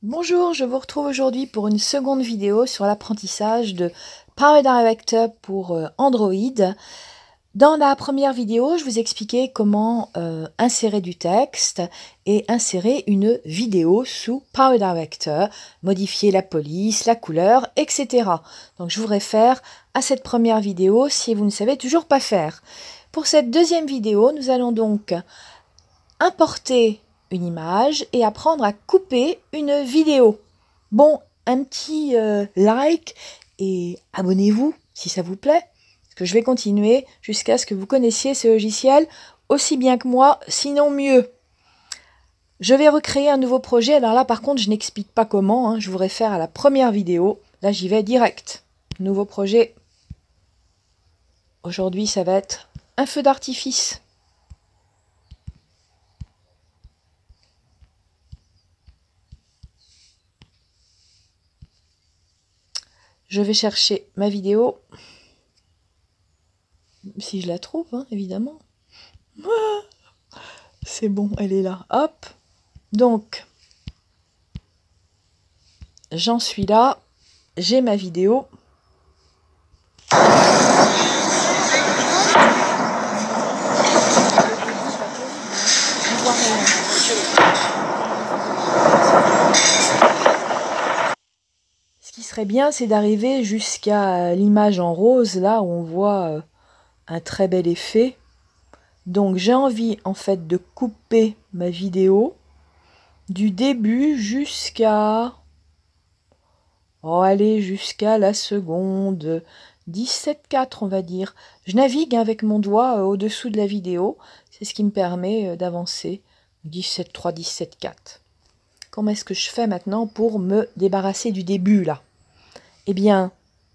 Bonjour, je vous retrouve aujourd'hui pour une seconde vidéo sur l'apprentissage de Power Director pour Android. Dans la première vidéo, je vous expliquais comment insérer du texte et insérer une vidéo sous Power Director, modifier la police, la couleur, etc. Donc je vous réfère à cette première vidéo si vous ne savez toujours pas faire. Pour cette deuxième vidéo, nous allons donc importer une image et apprendre à couper une vidéo. Bon, un petit like et abonnez-vous si ça vous plaît, parce que je vais continuer jusqu'à ce que vous connaissiez ce logiciel aussi bien que moi, sinon mieux. Je vais recréer un nouveau projet, alors là par contre je n'explique pas comment, hein, je vous réfère à la première vidéo, là j'y vais direct. Nouveau projet, aujourd'hui ça va être un feu d'artifice. Je vais chercher ma vidéo, si je la trouve, hein, évidemment. C'est bon, elle est là. Hop. Donc, j'en suis là. J'ai ma vidéo. Ce qui serait bien, c'est d'arriver jusqu'à l'image en rose, là où on voit un très bel effet. Donc j'ai envie en fait de couper ma vidéo du début jusqu'à... Oh, allez, jusqu'à la seconde 17,4 on va dire. Je navigue avec mon doigt au-dessous de la vidéo. C'est ce qui me permet d'avancer. 17,3, 17,4. Comment est-ce que je fais maintenant pour me débarrasser du début là? Eh bien,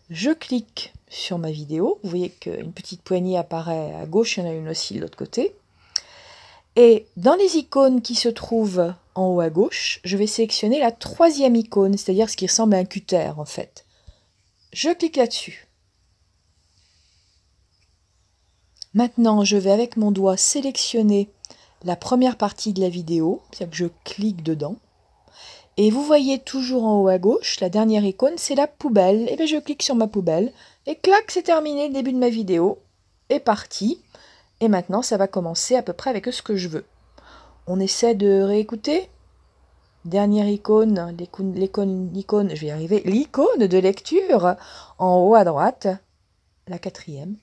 je clique sur ma vidéo. Vous voyez qu'une petite poignée apparaît à gauche, il y en a une aussi de l'autre côté. Et dans les icônes qui se trouvent en haut à gauche, je vais sélectionner la troisième icône, c'est-à-dire ce qui ressemble à un cutter en fait. Je clique là-dessus. Maintenant, je vais avec mon doigt sélectionner la première partie de la vidéo, c'est-à-dire que je clique dedans. Et vous voyez toujours en haut à gauche, la dernière icône, c'est la poubelle. Et bien je clique sur ma poubelle, et clac, c'est terminé, le début de ma vidéo est parti. Et maintenant, ça va commencer à peu près avec ce que je veux. On essaie de réécouter. Dernière icône, l'icône, je vais y arriver, l'icône de lecture en haut à droite, la quatrième.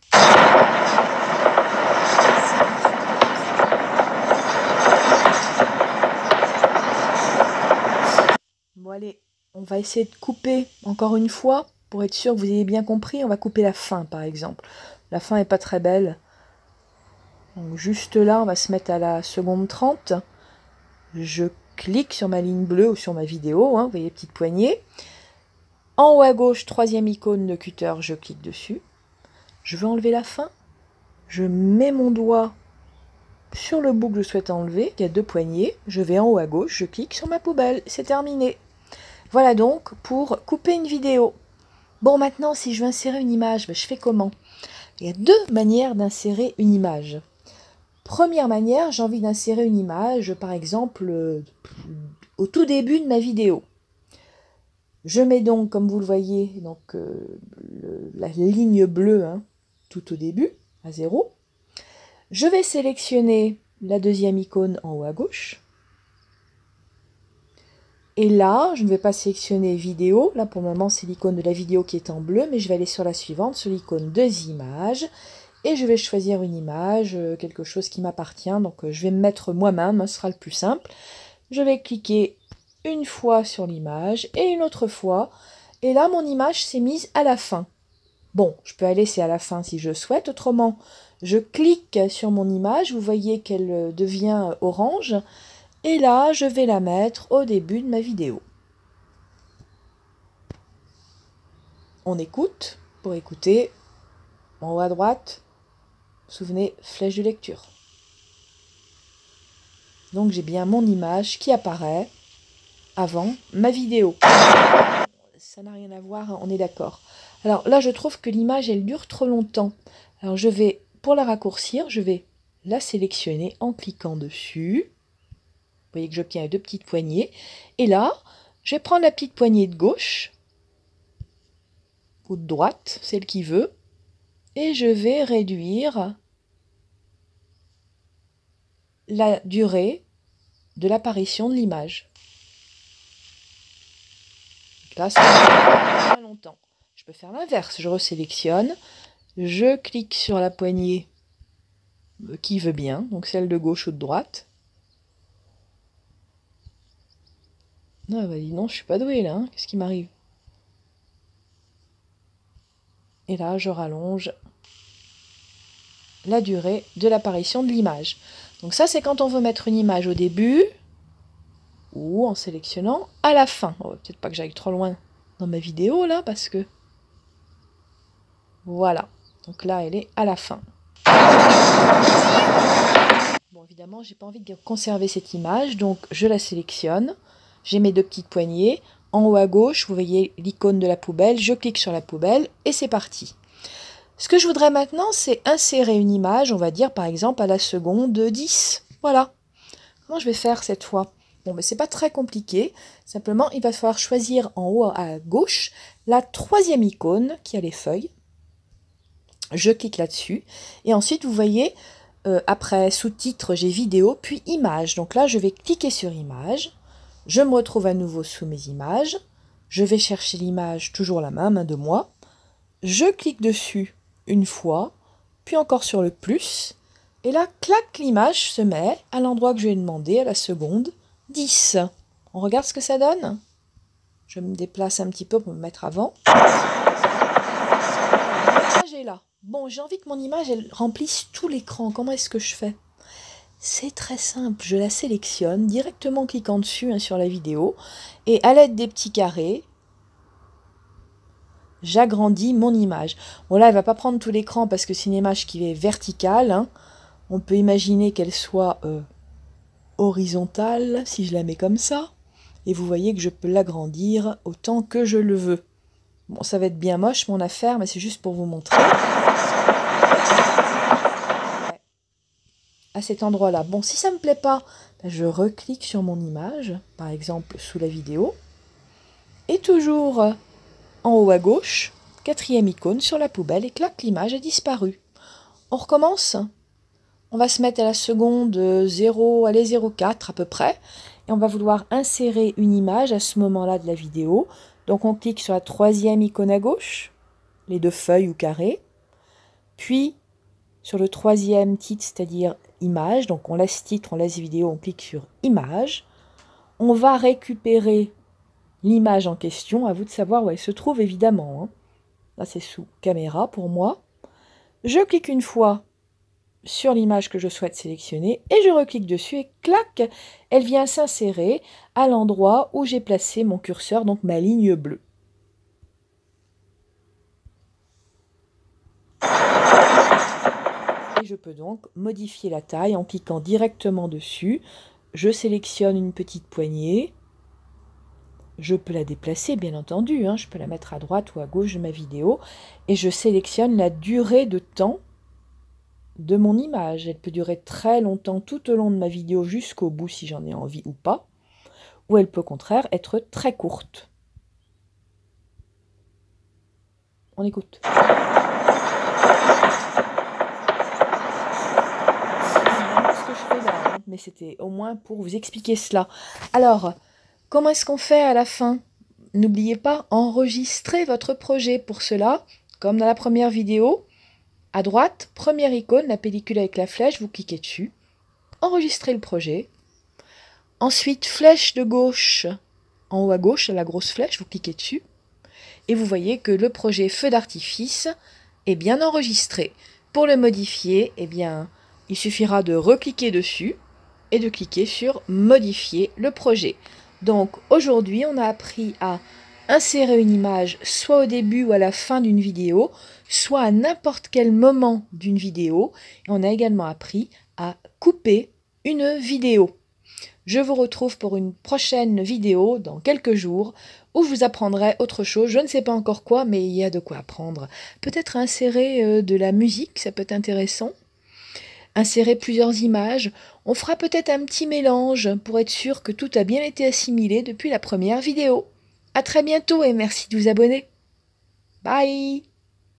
Bon allez, on va essayer de couper encore une fois, pour être sûr que vous ayez bien compris, on va couper la fin par exemple. La fin n'est pas très belle. Donc juste là, on va se mettre à la seconde 30. Je clique sur ma ligne bleue ou sur ma vidéo, hein, vous voyez, petite poignée. En haut à gauche, troisième icône de cutter, je clique dessus. Je veux enlever la fin. Je mets mon doigt sur le bout que je souhaite enlever, il y a deux poignées. Je vais en haut à gauche, je clique sur ma poubelle, c'est terminé. Voilà donc pour couper une vidéo. Bon, maintenant, si je veux insérer une image, je fais comment? Il y a deux manières d'insérer une image. Première manière, j'ai envie d'insérer une image, par exemple, au tout début de ma vidéo. Je mets donc, comme vous le voyez, donc, la ligne bleue, hein, tout au début, à 0. Je vais sélectionner la deuxième icône en haut à gauche. Et là, je ne vais pas sélectionner vidéo. Là, pour le moment, c'est l'icône de la vidéo qui est en bleu, mais je vais aller sur la suivante, sur l'icône deux images. Et je vais choisir une image, quelque chose qui m'appartient. Donc, je vais me mettre moi-même, hein, ce sera le plus simple. Je vais cliquer une fois sur l'image et une autre fois. Et là, mon image s'est mise à la fin. Bon, je peux aller, c'est à la fin si je souhaite. Autrement, je clique sur mon image. Vous voyez qu'elle devient orange. Et là, je vais la mettre au début de ma vidéo. On écoute. Pour écouter, en haut à droite, vous vous souvenez, flèche de lecture. Donc j'ai bien mon image qui apparaît avant ma vidéo. Ça n'a rien à voir, on est d'accord. Alors là, je trouve que l'image, elle dure trop longtemps. Alors je vais, pour la raccourcir, je vais la sélectionner en cliquant dessus. Vous voyez que j'obtiens deux petites poignées. Et là, Je vais prendre la petite poignée de gauche, ou de droite, celle qui veut, et je vais réduire la durée de l'apparition de l'image. Là, ça va bien longtemps. Je peux faire l'inverse, je resélectionne, je clique sur la poignée qui veut bien, donc celle de gauche ou de droite. Non, bah dis non, je suis pas douée là, hein. Qu'est-ce qui m'arrive? Et là, je rallonge la durée de l'apparition de l'image. Donc ça, c'est quand on veut mettre une image au début ou en sélectionnant à la fin. Oh, peut-être pas que j'aille trop loin dans ma vidéo là, parce que voilà. Donc là, elle est à la fin. Bon, évidemment, j'ai pas envie de conserver cette image, donc je la sélectionne. J'ai mes deux petites poignées. En haut à gauche, vous voyez l'icône de la poubelle. Je clique sur la poubelle et c'est parti. Ce que je voudrais maintenant, c'est insérer une image, on va dire par exemple à la seconde 10. Voilà. Comment je vais faire cette fois? Bon, mais c'est pas très compliqué. Simplement, il va falloir choisir en haut à gauche la troisième icône qui a les feuilles. Je clique là-dessus. Et ensuite, vous voyez, après sous-titres, j'ai vidéo, puis images. Donc là, je vais cliquer sur image. Je me retrouve à nouveau sous mes images. Je vais chercher l'image, toujours la même, main de moi. Je clique dessus une fois, puis encore sur le plus. Et là, clac, l'image se met à l'endroit que je lui ai demandé, à la seconde 10. On regarde ce que ça donne. Je me déplace un petit peu pour me mettre avant. L'image est là. Bon, j'ai envie que mon image elle remplisse tout l'écran. Comment est-ce que je fais? C'est très simple. Je la sélectionne directement en cliquant dessus sur la vidéo. Et à l'aide des petits carrés, j'agrandis mon image. Bon là, elle ne va pas prendre tout l'écran parce que c'est une image qui est verticale. Hein. On peut imaginer qu'elle soit horizontale si je la mets comme ça. Et vous voyez que je peux l'agrandir autant que je le veux. Bon, ça va être bien moche mon affaire, mais c'est juste pour vous montrer. À cet endroit-là. Bon, si ça ne me plaît pas, je reclique sur mon image, par exemple sous la vidéo. Et toujours en haut à gauche, quatrième icône sur la poubelle, et clac, l'image a disparu. On recommence. On va se mettre à la seconde 0, allez 0,4 à peu près. Et on va vouloir insérer une image à ce moment-là de la vidéo. Donc on clique sur la troisième icône à gauche, les deux feuilles ou carrés. Puis sur le troisième titre, c'est-à-dire image. Donc on laisse titre, on laisse vidéo, on clique sur image. On va récupérer l'image en question. À vous de savoir où elle se trouve évidemment. Hein. Là c'est sous caméra pour moi. Je clique une fois sur l'image que je souhaite sélectionner et je reclique dessus et clac, elle vient s'insérer à l'endroit où j'ai placé mon curseur, donc ma ligne bleue. Et je peux donc modifier la taille en cliquant directement dessus. Je sélectionne une petite poignée. Je peux la déplacer, bien entendu. Hein. Je peux la mettre à droite ou à gauche de ma vidéo. Et je sélectionne la durée de temps de mon image. Elle peut durer très longtemps tout au long de ma vidéo jusqu'au bout si j'en ai envie ou pas. Ou elle peut au contraire être très courte. On écoute. Mais c'était au moins pour vous expliquer cela. Alors, comment est-ce qu'on fait à la fin? N'oubliez pas, enregistrer votre projet. Pour cela, comme dans la première vidéo, à droite, première icône, la pellicule avec la flèche, vous cliquez dessus. Enregistrez le projet. Ensuite, flèche de gauche, en haut à gauche, la grosse flèche, vous cliquez dessus. Et vous voyez que le projet feu d'artifice est bien enregistré. Pour le modifier, eh bien, il suffira de recliquer dessus et de cliquer sur modifier le projet. Donc aujourd'hui, on a appris à insérer une image soit au début ou à la fin d'une vidéo, soit à n'importe quel moment d'une vidéo. Et on a également appris à couper une vidéo. Je vous retrouve pour une prochaine vidéo dans quelques jours où je vous apprendrai autre chose. Je ne sais pas encore quoi, mais il y a de quoi apprendre. Peut-être insérer de la musique, ça peut être intéressant. insérer plusieurs images. On fera peut-être un petit mélange pour être sûr que tout a bien été assimilé depuis la première vidéo. À très bientôt et merci de vous abonner. Bye!